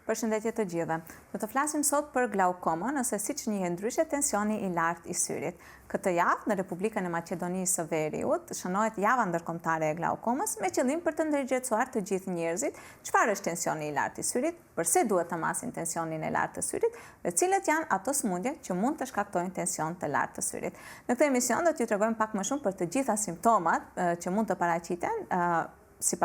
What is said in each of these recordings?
Përshëndetje të gjithëve. Do të flasim sot për glaukomën, ose siç njihet ndryshe tensioni i lartë i syrit. Këtë javë në Republikën e Maqedonisë së Veriut shënohet java ndërkombëtare e glaukomës me qëllim për të ndërgjegjësuar të gjithë njerëzit çfarë është tensioni i lartë i syrit, pse duhet të masin tensionin e lartë të syrit dhe cilët janë ato sëmundje që mund të shkaktojnë tension të lartë të syrit. Në këtë emision do t'ju tregojmë pak më shumë për të gjitha simptomat që mund të paraqiten si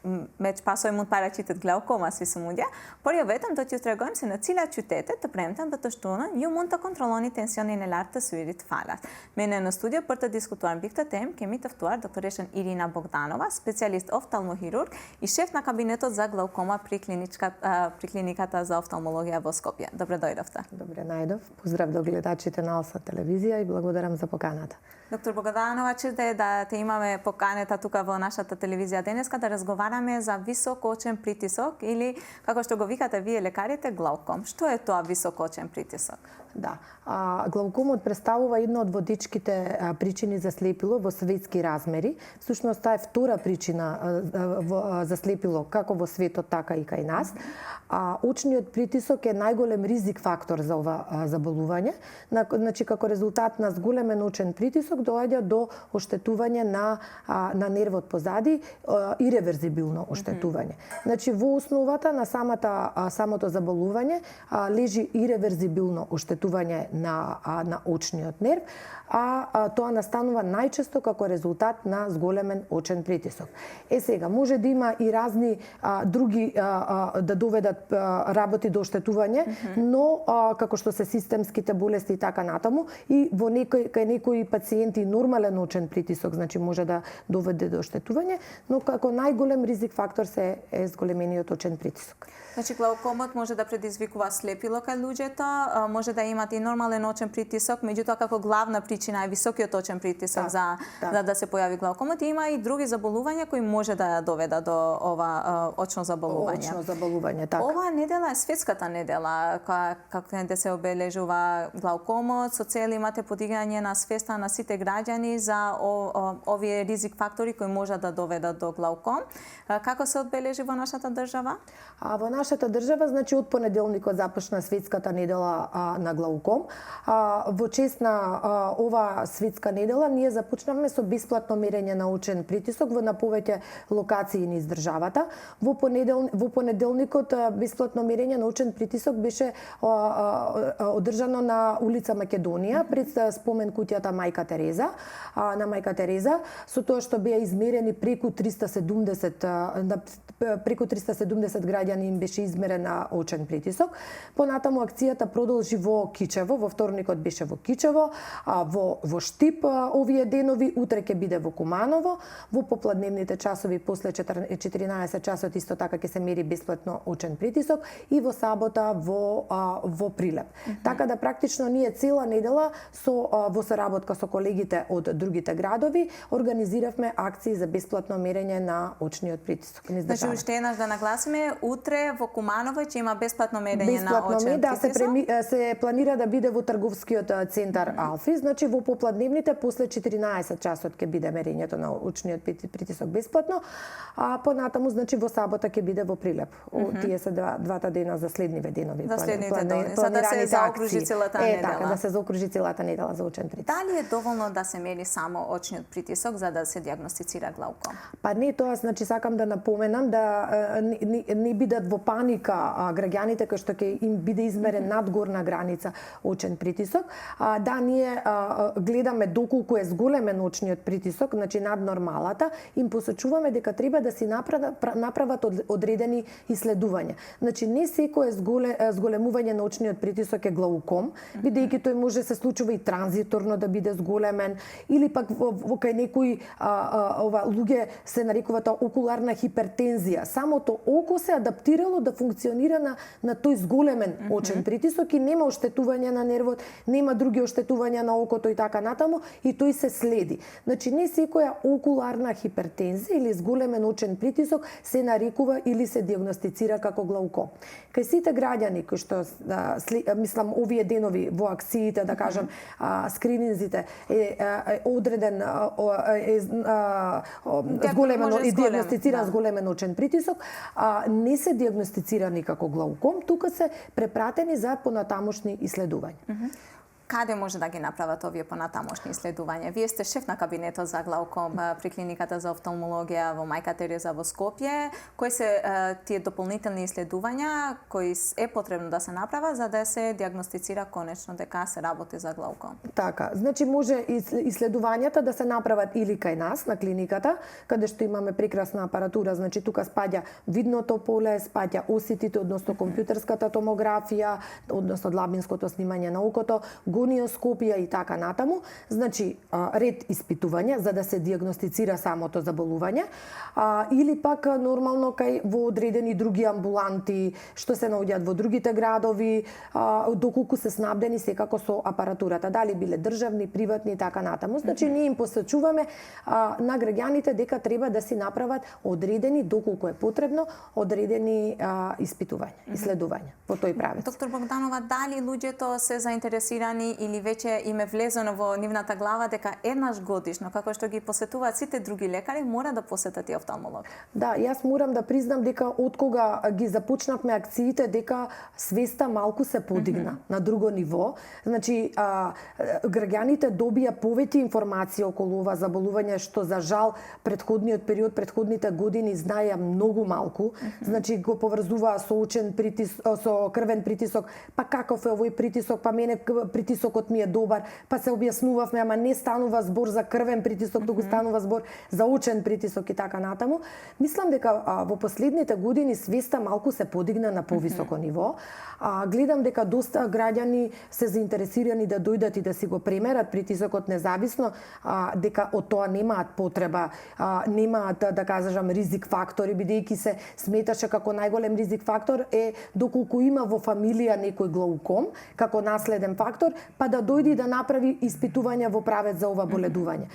me që pasoj mund paraqitet glaukoma si sëmundje, por jo vetëm do t'ju tregojmë se në cilat qytete të premten dhe të shtunën ju mund të kontrolloni tensionin e lartë të syrit falas. Me ne në studio për të diskutuar mbi këtë temë kemi të ftuar doktoreshën Irina Bogdanova, specialist oftalmohirurg i shef na kabinetot za glaukoma pri klinikata za офталмологија во Скопје. Добре дојдовте. Добре најдов. Поздрав до гледачите на Алса телевизија и благодарам за поканата. Доктор Богданова, чест е да те имаме поканета тука во нашата телевизија денеска да разговараме за високоочен притисок или, како што го викате вие лекарите, глауком. Што е тоа високоочен притисок? Да, глаукомот представува една од водичките причини за слепило во светски размери. Всушност таа е втора причина за слепило како во светот, така и кај нас. Очниот притисок е најголем ризик фактор за ова заболување. Значи, како резултат на зголемен очен притисок доаѓа до оштетување на нервот позади, иреверзибилно оштетување. Значи, во основата на самото заболување лежи иреверзибилно оштетување на очниот нерв, тоа настанува најчесто како резултат на зголемен очен притисок. Сега, може да има и разни други да доведат работи до оштетување, но како што се системските болести и така натаму, и кај некои пациенти нормален очен притисок, значи може да доведе до оштетување, но како најголем ризик фактор е зголемениот очен притисок. Значи, глаукомот може да предизвикува слепило кај луѓето, може да имат и нормален очен притисок, меѓутоа како главна причина е високиот очен притисок за да се појави глаукомот. Има и други заболувања кои може да доведат до ова очно заболување. Очно заболување, така. Оваа недела е светската недела, како да се обележува глаукомот, со цел имате подигање на свеста на сите граѓани за овие ризик фактори кои можат да доведат до глауком. Како се одбележи во нашата држава? Во нашата држава, значи, од понеделникот започна светската недела на глауком. Во чест на ова светска недела ние започнавме со бесплатно мерење на очен притисок на повеќе локации низ државата. Во понеделникот бесплатно мерење на очен притисок беше одржано на улица Македонија пред спомен куќата Мајка Тереза, на Мајка Тереза, со тоа што беа измерени преку 370 граѓани им беше измерен очен притисок. Понатаму акцијата продолжи во Кичево, во вторникот беше во Кичево, во Штип овие денови, утре ќе биде во Куманово, во попладневните часови после 14 часот исто така ќе се мери бесплатно очен притисок и во сабота во Прилеп. Така да практично ние цела недела во соработка со колегите од другите градови организиравме акции за бесплатно мерење на очниот притисок. Значи, уште еднаш да нагласиме, утре во Куманово ќе има бесплатно мерење на очен притисок? Да, се планира да биде во трговскиот центар Алфи, значи во попладневните после 14 часот ќе биде мерењето на очниот притисок бесплатно, а понатаму, значи, во сабота ќе биде во Прилеп. Тие се двата дена за следниве денови. За следните денови, за да се заокружи целата недела. Така, да се заокружи целата недела за очен притисок. Дали е доволно да се мери само очниот притисок за да се дијагностицира глауком? Па не, тоа, значи, сакам да напоменам да не бидат во паника граѓаните кои што ќе им биде измерен надгорна граница очен притисок. Да, ние гледаме доколку е зголемен очниот притисок, значи над нормалата, им посочуваме дека треба да си направат одредени иследувања. Значи не секое зголемување на очниот притисок е глауком, бидејќи тој може се случува и транзиторно да биде зголемен, или пак во кај некои луѓе се нарекува тоа окуларна хипертензија. Самото око се адаптирало да функционира на тој зголемен очен притисок и нема оштетување на нервот, нема други оштетувања на окото и така натаму, и тој се следи. Значи не секоја окуларна хипертензија или зголемен очен притисок се нарекува или се дијагностицира како глауком. Кај сите граѓани кои што мислам овие денови во акциите, да кажам, скрининзите е одреден зголемено и дијагностициран третира зголемен очен притисок, не се диагностицирани како глауком, тука се препратени за понатамошни исследувања. Каде може да ги направат овие понатамошни исследувања? Вие сте шеф на кабинетот за глауком при клиниката за офталмологија во Мајка Тереза во Скопје. Кои се тие дополнителни исследувања кои е потребно да се направат за да се диагностицира конечно дека се работи за глауком? Така, значи може иследувањата да се направат или кај нас на клиниката, каде што имаме прекрасна апаратура, значи тука спаѓа видното поле, спаѓа осетите, односно компјутерската томографија, односно длабинското снимање на окото, гониоскопија и така натаму, значи ред испитувања за да се диагностицира самото заболување, или пак нормално кај во одредени други амбуланти што се наоѓаат во другите градови, доколку се снабдени секако со апаратурата, дали биле државни, приватни и така натаму. Значи ние им посочуваме на граѓаните дека треба да си направат одредени, доколку е потребно, одредени испитувања, исследувања во тој правец. Доктор Богданова, дали луѓето се заинтересирани или веќе им е влезено во нивната глава дека еднаш годишно, како што ги посетуваат сите други лекари, мора да посетат и офталмолог? Да, јас морам да признам дека откога ги започнавме акциите, дека свеста малку се подигна на друго ниво. Значи, граѓаните добија повеќе информација околу ова заболување, што за жал претходниот период, претходните години знаеа многу малку. Значи, го поврзуваа со очен притисок, со крвен притисок, па каков е овој притисок, па мене притисокот ми е добар, па се објаснувавме, ама не станува збор за крвен притисок, туку станува збор за очен притисок и така натаму. Мислам дека во последните години свеста малку се подигна на повисоко ниво. Гледам дека доста граѓани се заинтересирани да дојдат и да си го премерат притисокот независно, дека од тоа немаат потреба, немаат, да кажам, ризик фактори, бидејќи се сметаше како најголем ризик фактор е доколку има во фамилија некој глауком, како наследен фактор, па да дојде и да направи испитување во правец за ова боледување.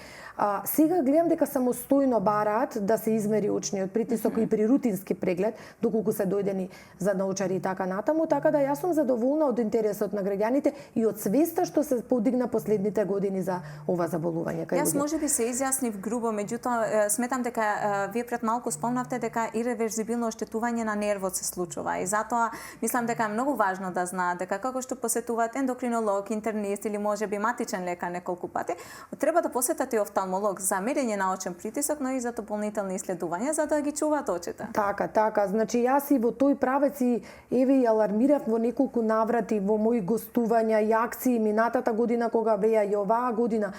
Сега гледам дека самостојно бараат да се измери очниот притисок и при рутински преглед, доколку се дојдени за научари и така натаму, така да јас сум задоволна од интересот на граѓаните и од свеста што се подигна последните години за ова заболување. Јас можеби се изјаснив грубо, меѓутоа сметам дека вие пред малку спомнавте дека иреверзибилно оштетување на нервот се случува и затоа мислам дека е многу важно да знаат дека како што посетуваат ендокринолог, интернист или можеби матичен лекар неколку пати, треба да посетат и офталмолог за мерење на очен притисок, но и за дополнителни исследувања за да ги чуваат очите. Така. Значи јас и во тој правец и еве и алармирав во неколку наврати во мои гостувања и акции минатата година кога беа и оваа година,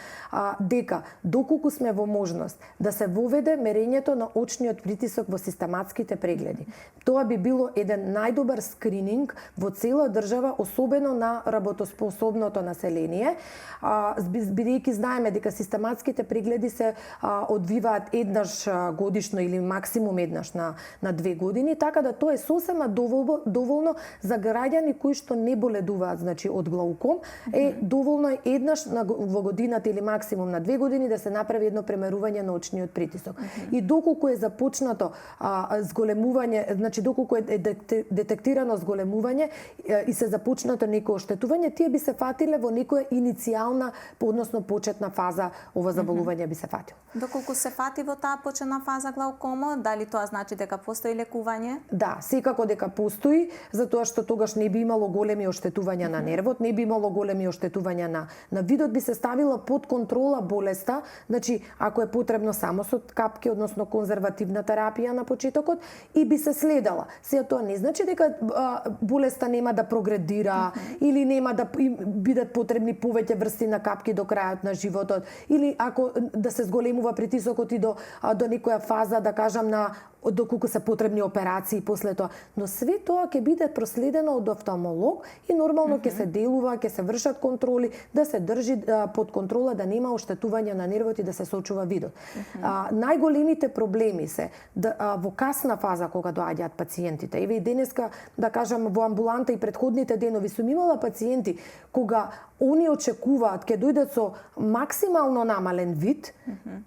дека доколку сме во можност да се воведе мерењето на очниот притисок во систематските прегледи. Тоа би било еден најдобар скрининг во цела држава, особено на работоспособното население, бидејќи знаеме дека систематските прегледи се одвиваат еднаш годишно или максимум еднаш на 2 години, така да тоа е сосема доволно за граѓани кои што не боледуваат, значи од глауком, доволно е еднаш во годината или максимум на 2 години да се направи едно премерување на очниот притисок. И доколку е започнато зголемување, значи доколку е детектирано зголемување и се започнато некое оштетување, тие би се фатиле во некоја иницијална, односно почетна фаза ова заболување би се фатило. Доколку се фати во таа почетна фаза глаукома, дали тоа значи дека постои лекување? Да, секако дека постои, затоа што тогаш не би имало големи оштетувања на нервот, не би имало големи оштетувања на видот, би се ставила под контрола болеста, значи ако е потребно само со капки, односно конзервативна терапија на почетокот, и би се следела. Сега тоа не значи дека болеста нема да прогредира или нема да бидат потребни повеќе врсти на капки до крајот на животот, или ако да се зголемува притисокот и до некоја фаза, да кажам, на доколку се потребни операции после тоа, но све тоа ќе биде проследено од офталмолог и нормално ќе се делува, ќе се вршат контроли, да се држи под контрола, да нема оштетување на нервот и да се сочува видот. Најголемите проблеми се во касна фаза кога доаѓаат пациентите. Еве и денеска, да кажам, во амбуланта и претходните денови сум имала пациенти кога они очекуваат ќе дојдат со максимално намален вид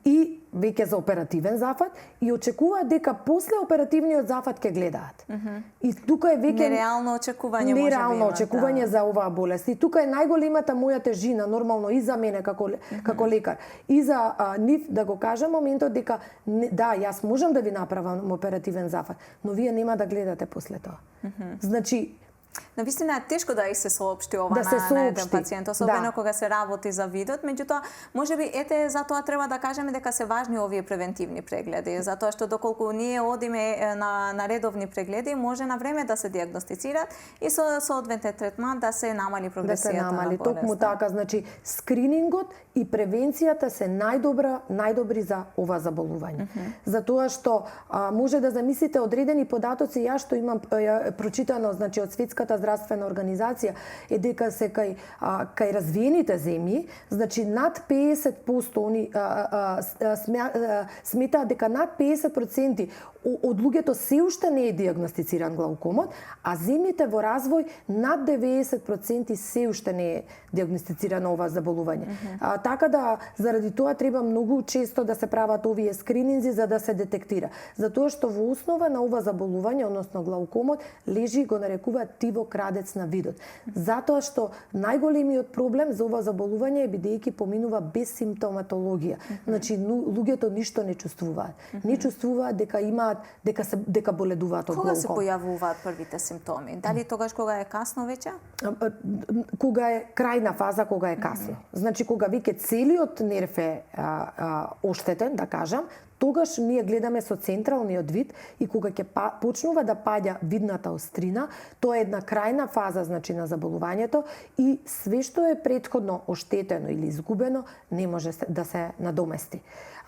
и веќе за оперативен зафат и очекуваат дека после оперативниот зафат ќе гледаат. И тука е веќе нереално очекување нереално очекување за оваа болест. И тука е најголемата моја тежина нормално и за мене како лекар и за нив да го кажам моментот дека да, јас можам да ви направам оперативен зафат, но вие нема да гледате после тоа. Значи навистина е тешко да и се соопшти ова да на еден пациент, особено кога се работи за видот, меѓутоа можеби ете затоа треба да кажеме дека се важни овие превентивни прегледи, затоа што доколку ние одиме на редовни прегледи, може на време да се диагностицираат и со соодветен третман да се намали прогресијата на болест. Токму така, значи скринингот и превенцијата се најдобри за ова заболување. Затоа што може да замислите одредени податоци, јас што имам прочитано, значи од Светската здравствена организација е дека се кај развиените земји, значи над 50% они сметаат дека над 50% од луѓето се уште не е диагностициран глаукомот, а земјите во развој над 90% се уште не е диагностицирано ова заболување. Така да заради тоа треба многу често да се прават овие скрининзи за да се детектира. Затоа што во основа на ова заболување, односно глаукомот, лежи го нарекуваат тивокрадец на видот. Затоа што најголемиот проблем за ова заболување е бидејќи поминува без симптоматологија. Значи луѓето ништо не чувствуваат. Не чувствуваат дека имаат дека боледуваат од глауком. Кога се појавуваат првите симптоми? Дали тогаш кога е касно веќе? Кога е крајна фаза, кога е касно. Значи кога веќе целиот нерв е оштетен, да кажам, тогаш ние гледаме со централниот вид и кога ќе почнува да паѓа видната острина, тоа е една крајна фаза значи на заболувањето и све што е претходно оштетено или изгубено не може да се надомести.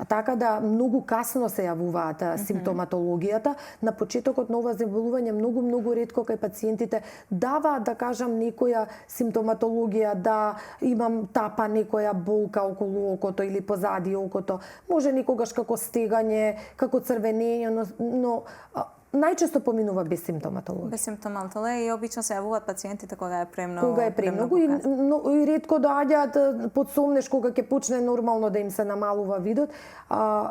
Така да многу касно се јавуваат симптоматологијата. На почетокот на ова заболување многу ретко кај пациентите даваат да кажам некоја симптоматологија, да имам тапа некоја болка околу окото или позади окото. Може некогаш како стегање, како црвенење, но најчесто поминува без симптоматологија. Без симптоматологија и обично се јавуваат пациентите кога е премногу. Кога е премногу и ретко доаѓаат под сомнеш кога ќе почне нормално да им се намалува видот,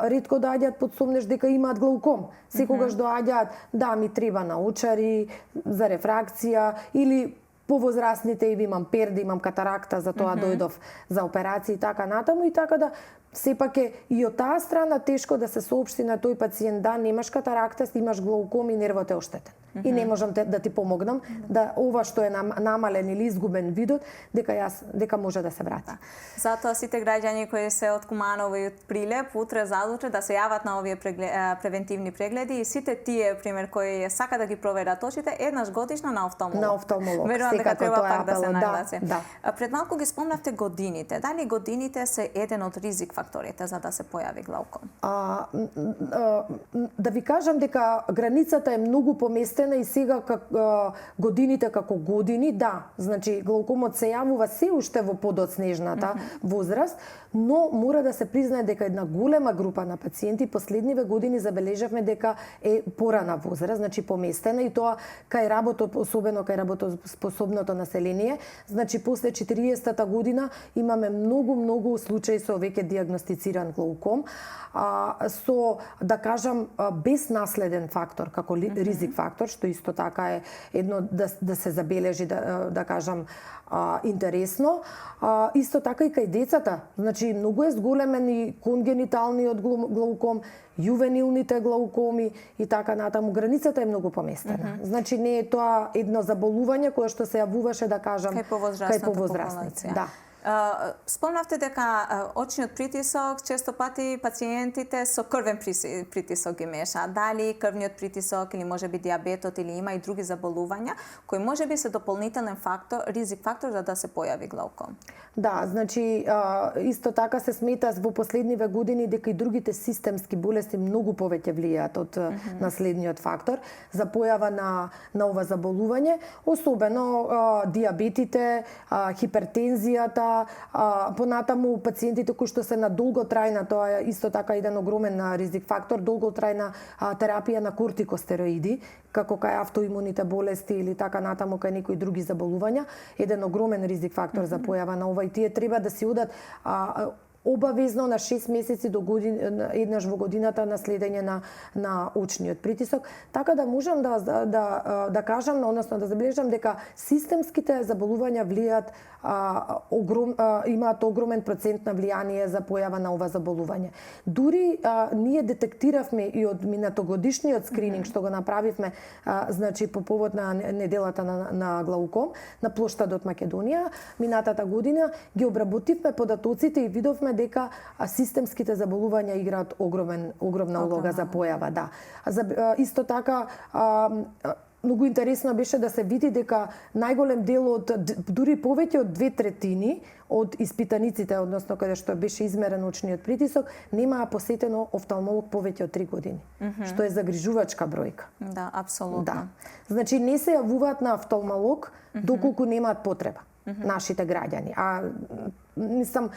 ретко доаѓаат под сомнеш дека имаат глауком. Секогаш доаѓаат да ми треба наочари за рефракција или повозрастните и имам перди, имам катаракта, за тоа дојдов за операција и така натаму и така да сепак е и од таа страна тешко да се соопшти на тој пациент да немаш катаракта, имаш глауком и нервот е оштетен. И не можам да ти помогнам да ова што е намален или изгубен видот дека може да се врати. Затоа сите граѓани кои се од Куманово и од Прилеп утре задутре да се јават на овие превентивни прегледи и сите тие пример кои сака да ги проверат очите еднаш годишно на офталмолог. На офталмолог. Верувам дека треба пак да се нагласи. Да. Пред малку ги спомнавте годините. Дали годините се еден од ризик факторите за да се појави глауком? Да ви кажам дека границата е многу поместена и сега годините како години, да, значи глаукомот се јавува се уште во подоцнежната возраст, но мора да се признае дека една голема група на пациенти последниве години забележавме дека е порана возраст, значи поместена и тоа особено кај работоспособното население, значи после 40-та година имаме многу случаи со веќе диагностициран глауком, со да кажам без наследен фактор како ризик фактор, што исто така е едно да се забележи да кажам интересно. Исто така и кај децата, значи многу е зголемен и конгениталниот глауком, јувенилните глаукоми и така натаму. Границата е многу поместена. Значи не е тоа едно заболување кое што се јавуваше да кажам кај повозрастници. Да. Спомнавте дека очниот притисок често пати пациентите со крвен притисок ги мешаат. Дали крвниот притисок или можеби диабетот или има и други заболувања кои можеби се дополнителен фактор, ризик фактор за да се појави глауком. Да, значи исто така се смета во последниве години дека и другите системски болести многу повеќе влијаат од наследниот фактор за појава на ова заболување, особено диабетите, хипертензијата, понатаму пациентите кои што се на долготрајна, тоа е исто така еден огромен ризик фактор, долготрајна терапија на кортикостероиди, како кај автоимуните болести или така натаму кај некои други заболувања, еден огромен ризик фактор за појава на ова и тие треба да си одат обавезно на 6 месеци до година, еднаш во годината на следење на очниот притисок, така да можам да кажам, односно да забележам дека системските заболувања влијаат имаат огромен процент на влијание за појава на ова заболување. Дури ние детектиравме и од минатогодишниот скрининг што го направивме значи по повод на неделата на глауком на плоштадот Македонија минатата година, ги обработивме податоците и видовме дека системските заболувања играат огромна улога за појава, да. Исто така многу интересно беше да се види дека најголем дел од, дури повеќе од 2/3 од испитаниците, односно каде што беше измерен очниот притисок, немаа посетено офталмолог повеќе од 3 години, што е загрижувачка бројка. Да, апсолутно. Да. Значи не се јавуваат на офталмолог доколку немаат потреба нашите граѓани. Мислам,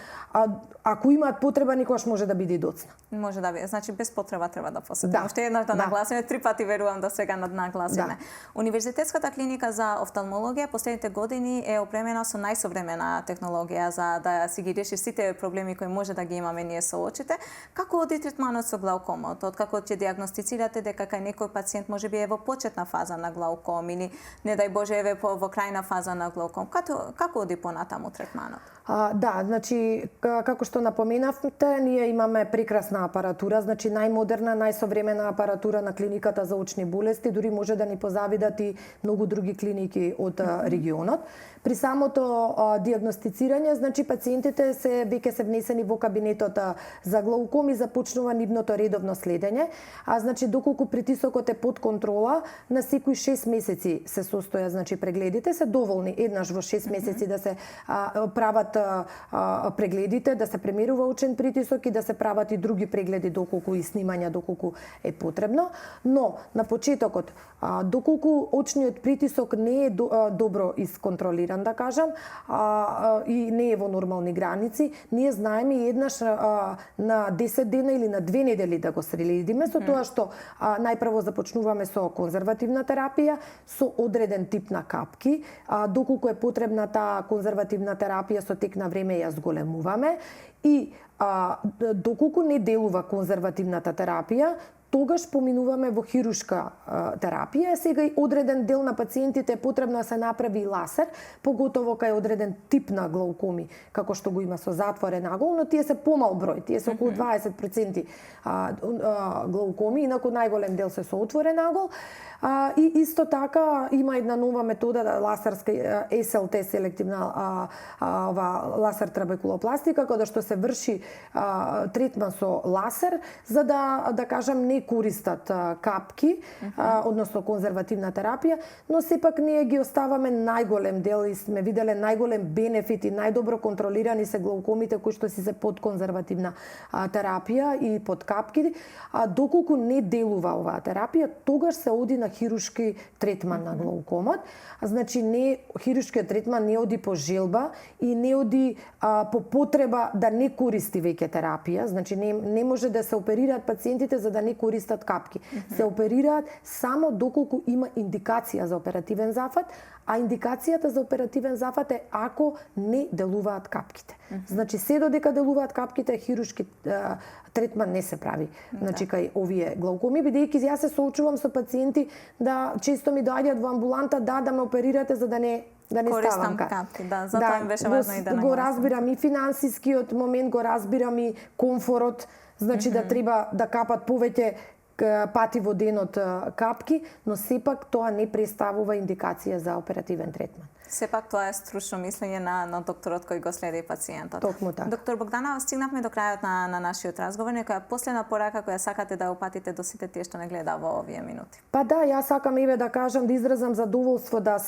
ако имаат потреба, никогаш може да биде доцна. Може да биде. Значи, без потреба треба да посетиме. Да. Уште еднаш да нагласиме, 3 пати верувам да сега нагласиме. Да. Универзитетската клиника за офталмологија последните години е опремена со најсовремена технологија за да си ги реши сите проблеми кои може да ги имаме ние со очите. Како оди третманот со глаукомот? Откако ќе дијагностицирате дека кај некој пациент можеби е во почетна фаза на глауком или не дај Боже е во крајна фаза на глауком? Како оди понатаму третманот? Да, значи, како што напоменавте, ние имаме прекрасна апаратура, значи најмодерна, најсовремена апаратура на клиниката за очни болести, дури може да ни позавидат и многу други клиники од регионот. При самото дијагностицирање, значи пациентите веќе се внесени во кабинетот за глауком и започнува нивното редовно следење, значи доколку притисокот е под контрола, на секои 6 месеци се состојат значи прегледите, се доволни еднаш во 6 месеци да се прават прегледите, да се премерува очен притисок и да се прават и други прегледи доколку и снимања доколку е потребно, но на почетокот доколку очниот притисок не е добро исконтролиран, да кажам, и не е во нормални граници, ние знаеме и еднаш на 10 дена или на 2 недели да го следиме со тоа што најпрво започнуваме со конзервативна терапија, со одреден тип на капки, доколку е потребна таа конзервативна терапија со тек на време ја зголемуваме и доколку не делува конзервативната терапија, тогаш поминуваме во хирушка терапија. Сега и одреден дел на пациентите е потребно да се направи ласер, поготово кај одреден тип на глаукоми, како што го има со затворен агол, но тие се помал број, тие се околу 20% глаукоми, инаку најголем дел се со отворен агол. И исто така има една нова метода ласерска СЛТ, селективна ласер трабекулопластика, кога што се врши третман со ласер, за да кажам не користат капки, односно конзервативна терапија, но сепак ние ги оставаме најголем дел и сме виделе најголем бенефит и најдобро контролирани се глаукомите кои што си се под конзервативна терапија и под капки. Доколку не делува оваа терапија, тогаш се оди на хирушки третман на глаукомот. Значи хирушкиот третман не оди по желба и не оди по потреба да не користи веќе терапија. Значи не може да се оперираат пациентите за да не користат капки. Се оперираат само доколку има индикација за оперативен зафат, а индикацијата за оперативен зафат е ако не делуваат капките. Значи се додека делуваат капките, хирушки третман не се прави. Значи кај овие глаукоми, бидејќи јас се соочувам со пациенти да често ми доаѓаат во амбуланта да ме оперирате за да не ставам капки. Да, затоа им беше важно и да го разбирам и финансискиот момент, го разбирам и комфорот, значи да треба да капат повеќе пати во денот капки, но сепак тоа не представува индикација за оперативен третман. Сепак тоа е стручно мислење на докторот кој го следи пациентот. Токму така. Доктор Богданова, стигнавме до крајот на нашиот разговор. Некоја последна порака која сакате да упатите до сите тие што не гледа во овие минути? Па да, јас сакам да кажам, да изразам задоволство да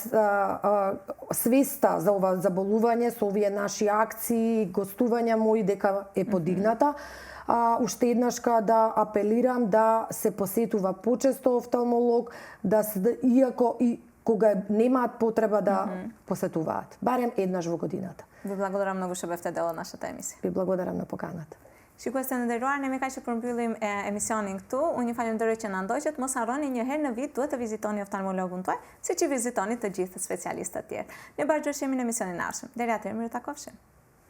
свеста за ова заболување со овие наши акции, гостувања мои дека е подигната. Уште еднашка да апелирам да се посетува почесто офталмолог, иако и кога немаат потреба да посетуваат, барем еднаш во годината. Ви благодарам многу што бевте дел од нашата емисија. Ви благодарам на поканата. Shikues të nderuar, ne me kaq që përmbyllim emisionin këtu. Unë ju falenderoj që na ndoqët. Mos harroni një herë në vit duhet të vizitoni oftalmologun tuaj, siç i vizitoni të gjithë specialistët tjerë. Ne bashkë jemi në emisionin e ardhshëm. Deri atëherë, mirë takofshim.